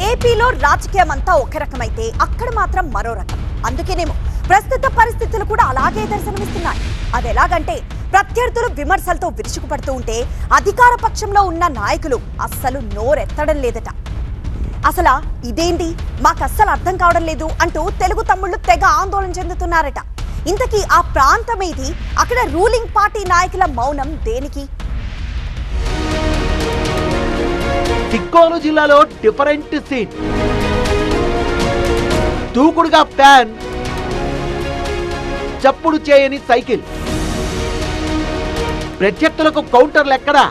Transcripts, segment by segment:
ఏపీలో రాజకీయం అంతా ఒక రకమైతే అక్కడ మాత్రం మరో రకం. అందుకేనేమో ప్రస్తుత పరిస్థితులు కూడా అలాగే దర్శనమిస్తున్నాయి. అది ఎలాగంటే ప్రత్యర్థులు విమర్శలతో విరుచుకుపడుతూ ఉంటే అధికార పక్షంలో ఉన్న నాయకులు అస్సలు నోరెత్తడం లేదట. అసలు ఇదేంటి, మాకు అస్సలు అర్థం కావడం లేదు అంటూ తెలుగు తమ్ముళ్ళు తెగ ఆందోళన చెందుతున్నారట. ఇంతకీ ఆ ప్రాంతం ఏది? అక్కడ రూలింగ్ పార్టీ నాయకుల మౌనం దేనికి? తిక్కోలు జిల్లాలో డిఫరెంట్ సీట్, దూకుడుగా ప్యాన్, చప్పుడు చేయని సైకిల్, ప్రత్యర్థులకు కౌంటర్లు ఎక్కడా?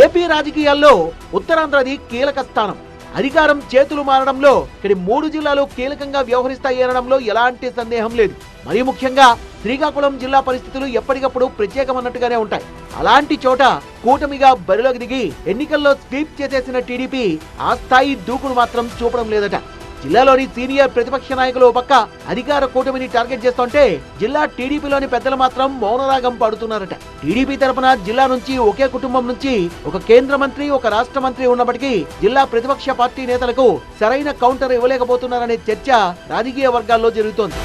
ఏపీ రాజకీయాల్లో ఉత్తరాంధ్రది కీలక స్థానం. అధికారం చేతులు మారడంలో ఇక్కడి 3 జిల్లాలు కీలకంగా వ్యవహరిస్తాయి అనడంలో ఎలాంటి సందేహం లేదు. మరీ ముఖ్యంగా శ్రీకాకుళం జిల్లా పరిస్థితులు ఎప్పటికప్పుడు ప్రత్యేకమన్నట్టుగానే ఉంటాయి. అలాంటి చోట కూటమిగా బరిలోకి దిగి ఎన్నికల్లో స్వీప్ చేసేసిన టీడీపీ ఆ స్థాయి దూకుడు మాత్రం చూపడం లేదట. జిల్లాలోని సీనియర్ ప్రతిపక్ష నాయకులు పక్క అధికార కూటమిని టార్గెట్ చేస్తుంటే జిల్లా టీడీపీలోని పెద్దలు మాత్రం మౌనరాగం పాడుతున్నారట. టీడీపీ తరపున జిల్లా నుంచి ఒకే కుటుంబం నుంచి ఒక కేంద్ర మంత్రి, ఒక రాష్ట్ర మంత్రి ఉన్నప్పటికీ జిల్లా ప్రతిపక్ష పార్టీ నేతలకు సరైన కౌంటర్ ఇవ్వలేకపోతున్నారనే చర్చ రాజకీయ వర్గాల్లో జరుగుతోంది.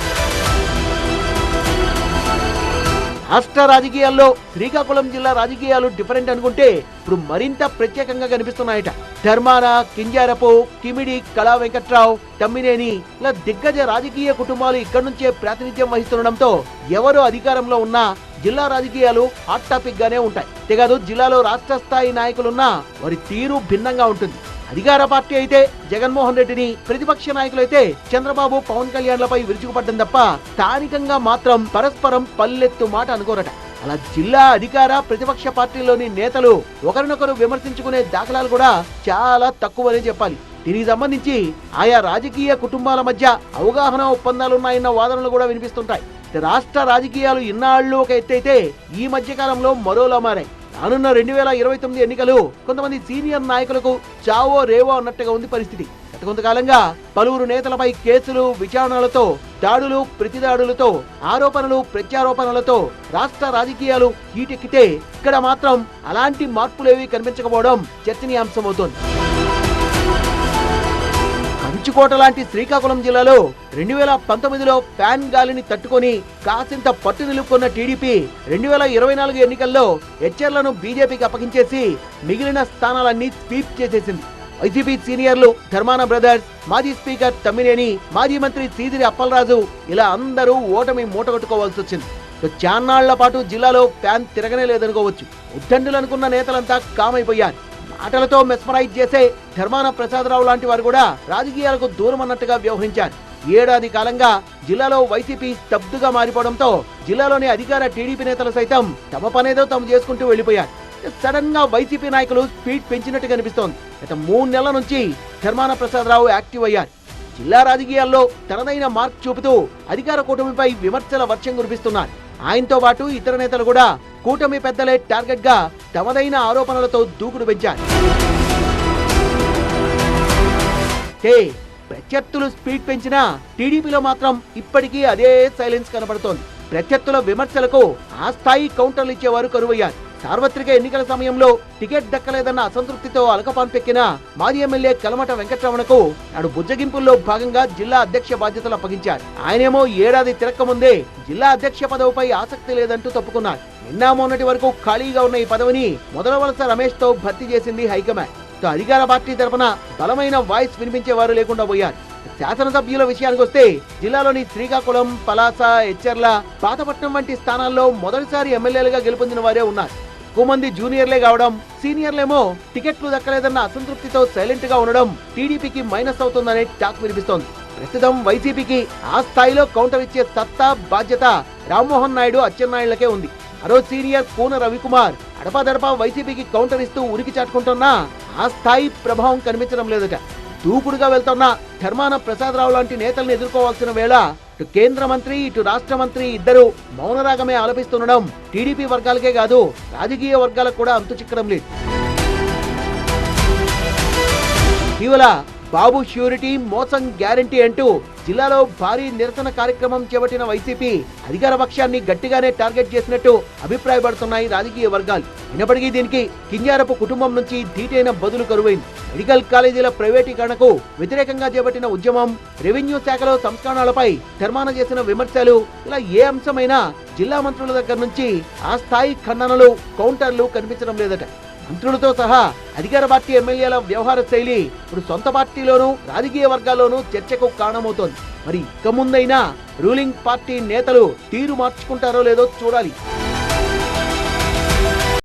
రాష్ట్ర రాజకీయాల్లో శ్రీకాకుళం జిల్లా రాజకీయాలు డిఫరెంట్ అనుకుంటే ఇప్పుడు మరింత ప్రత్యేకంగా కనిపిస్తున్నాయట. ధర్మాన, కింజారపు, కిమిడి, కళా వెంకట్రావు, తమ్మినేని ఇలా దిగ్గజ రాజకీయ కుటుంబాలు ఇక్కడి నుంచే ప్రాతినిధ్యం వహిస్తుండడంతో ఎవరు అధికారంలో ఉన్నా జిల్లా రాజకీయాలు హాట్ టాపిక్ గానే ఉంటాయి. అంతేకాదు జిల్లాలో రాష్ట్ర స్థాయి నాయకులున్నా వారి తీరు భిన్నంగా ఉంటుంది. అధికార పార్టీ అయితే జగన్మోహన్ రెడ్డిని, ప్రతిపక్ష నాయకులైతే చంద్రబాబు, పవన్ కళ్యాణ్లపై విరుచుకుపడ్డం తప్ప స్థానికంగా మాత్రం పరస్పరం పల్లెత్తు మాట అనుకోరట. అలా జిల్లా అధికార ప్రతిపక్ష పార్టీలోని నేతలు ఒకరినొకరు విమర్శించుకునే దాఖలాలు కూడా చాలా తక్కువనే చెప్పాలి. దీనికి సంబంధించి ఆయా రాజకీయ కుటుంబాల మధ్య అవగాహన ఒప్పందాలున్నాయన్న వాదనలు కూడా వినిపిస్తుంటాయి. రాష్ట్ర రాజకీయాలు ఇన్నాళ్లు ఒక ఎత్తైతే ఈ మధ్య కాలంలో మరోలా మారాయి. రానున్న 2029 ఎన్నికలు కొంతమంది సీనియర్ నాయకులకు చావో రేవో అన్నట్టుగా ఉంది పరిస్థితి. గత కొంతకాలంగా పలువురు నేతలపై కేసులు, విచారణలతో, దాడులు, ప్రతిదాడులతో, ఆరోపణలు, ప్రత్యారోపణలతో రాష్ట్ర రాజకీయాలు హీటెక్కితే ఇక్కడ మాత్రం అలాంటి మార్పులేవీ కనిపించకపోవడం చర్చనీయాంశమవుతోంది. కంచుకోట లాంటి శ్రీకాకుళం జిల్లాలో 2019లో ఫ్యాన్ గాలిని తట్టుకొని కాసింత పట్టు నిలుపుకున్న టీడీపీ 2024 ఎన్నికల్లో హెచ్ఆర్లను బీజేపీకి అప్పగించేసి మిగిలిన స్థానాలన్నీ స్వీప్ చేసేసింది. వైసీపీ సీనియర్లు ధర్మాన బ్రదర్స్, మాజీ స్పీకర్ తమ్మినేని, మాజీ మంత్రి సీదిరి అప్పలరాజు ఇలా అందరూ ఓటమి మూటగొట్టుకోవాల్సి వచ్చింది. చాన్నాళ్ల పాటు జిల్లాలో ఫ్యాన్ తిరగనే లేదనుకోవచ్చు. ఉద్దండులు అనుకున్న నేతలంతా కామైపోయారు. మాటలతో మెస్మరైజ్ చేసే ధర్మాన ప్రసాదరావు లాంటి వారు కూడా రాజకీయాలకు దూరం అన్నట్టుగా వ్యవహరించారు. ఏడాది కాలంగా జిల్లాలో వైసీపీ స్తబ్దుగా మారిపోవడంతో జిల్లాలోని అధికార టీడీపీ నేతలు సైతం తమ పనేదో తాము చేసుకుంటూ వెళ్లిపోయారు. సడన్ గా వైసీపీ నాయకులు స్పీడ్ పెంచినట్టు కనిపిస్తోంది. గత 3 నెలల నుంచి ధర్మాన ప్రసాదరావు యాక్టివ్ అయ్యారు. జిల్లా రాజకీయాల్లో తనదైన మార్క్ చూపుతూ అధికార కూటమిపై విమర్శల వర్షం కురిపిస్తున్నారు. ఆయనతో పాటు ఇతర నేతలు కూడా కూటమి పెద్దలే టార్గెట్ గా తమదైన ఆరోపణలతో దూకుడు పెంచారు. ప్రత్యర్థులు స్పీడ్ పెంచినా టీడీపీలో మాత్రం ఇప్పటికీ అదే సైలెన్స్ కనబడుతోంది. ప్రత్యర్థుల విమర్శలకు ఆ స్థాయి కౌంటర్లు ఇచ్చేవారు కరువయ్యారు. సార్వత్రిక ఎన్నికల సమయంలో టికెట్ దక్కలేదన్న అసంతృప్తితో అలకపాన్పెక్కిన మాజీ ఎమ్మెల్యే కలమట వెంకట్రమణకు నాడు బుజ్జగింపుల్లో భాగంగా జిల్లా అధ్యక్ష బాధ్యతలు అప్పగించారు. ఆయనేమో ఏడాది తిరక్కముందే జిల్లా అధ్యక్ష పదవిపై ఆసక్తి లేదంటూ తప్పుకున్నారు. నిన్న మొన్నటి వరకు ఖాళీగా ఉన్న ఈ పదవిని మొదల వలస రమేష్ తో భర్తీ చేసింది హైకమాండ్. అధికార పార్టీ తరఫున బలమైన వాయిస్ వినిపించేవారు లేకుండా పోయారు. శాసనసభ్యుల విషయానికి వస్తే జిల్లాలోని శ్రీకాకుళం, పలాస, హెచ్ఆర్ల, పాతపట్నం వంటి స్థానాల్లో మొదటిసారి ఎమ్మెల్యేలుగా గెలుపొందిన వారే ఉన్నారు. ఎక్కువ మంది జూనియర్లే కావడం, సీనియర్లేమో టికెట్లు దక్కలేదన్న అసంతృప్తితో సైలెంట్ గా ఉండడం టీడీపీకి మైనస్ అవుతుందనే టాక్ వినిపిస్తోంది. ప్రస్తుతం వైసీపీకి ఆ స్థాయిలో కౌంటర్ ఇచ్చే సత్తా, బాధ్యత రామ్మోహన్ నాయుడు, అచ్చెన్నాయుడులకే ఉంది. మరో సీనియర్ కూన రవికుమార్ అడపాదడపా వైసీపీకి కౌంటర్ ఇస్తూ ఉరికి చాటుకుంటున్నా ఆ స్థాయి ప్రభావం కనిపించడం లేదట. దూకుడుగా వెళ్తున్న ధర్మాన ప్రసాదరావు లాంటి నేతల్ని ఎదుర్కోవాల్సిన వేళ ఇటు కేంద్ర మంత్రి, ఇటు రాష్ట్ర మంత్రి ఇద్దరు మౌనరాగమే ఆలపిస్తుండడం టీడీపీ వర్గాలకే కాదు రాజకీయ వర్గాలకు కూడా అంతు చిక్కడం లేదు. ఇటీవల బాబు ష్యూరిటీ మోసం గ్యారంటీ అంటూ జిల్లాలో భారీ నిరసన కార్యక్రమం చేపట్టిన వైసీపీ అధికార పక్షాన్ని గట్టిగానే టార్గెట్ చేసినట్టు అభిప్రాయపడుతున్నాయి రాజకీయ వర్గాలు. అయినప్పటికీ దీనికి కింజారపు కుటుంబం నుంచి ధీటైన బదులు కరువైంది. మెడికల్ కాలేజీల ప్రైవేటీకరణకు వ్యతిరేకంగా చేపట్టిన ఉద్యమం, రెవెన్యూ శాఖలో సంస్కరణలపై ధర్మాన చేసిన విమర్శలు, ఇలా ఏ అంశమైనా జిల్లా మంత్రుల దగ్గర నుంచి ఆ స్థాయి ఖండనలు, కౌంటర్లు కనిపించడం లేదట. మంత్రులతో సహా అధికార పార్టీ ఎమ్మెల్యేల వ్యవహార శైలి ఇప్పుడు సొంత పార్టీలోనూ రాజకీయ వర్గాల్లోనూ చర్చకు కారణమవుతోంది. మరి ఇక ముందైనా రూలింగ్ పార్టీ నేతలు తీరు మార్చుకుంటారో లేదో చూడాలి.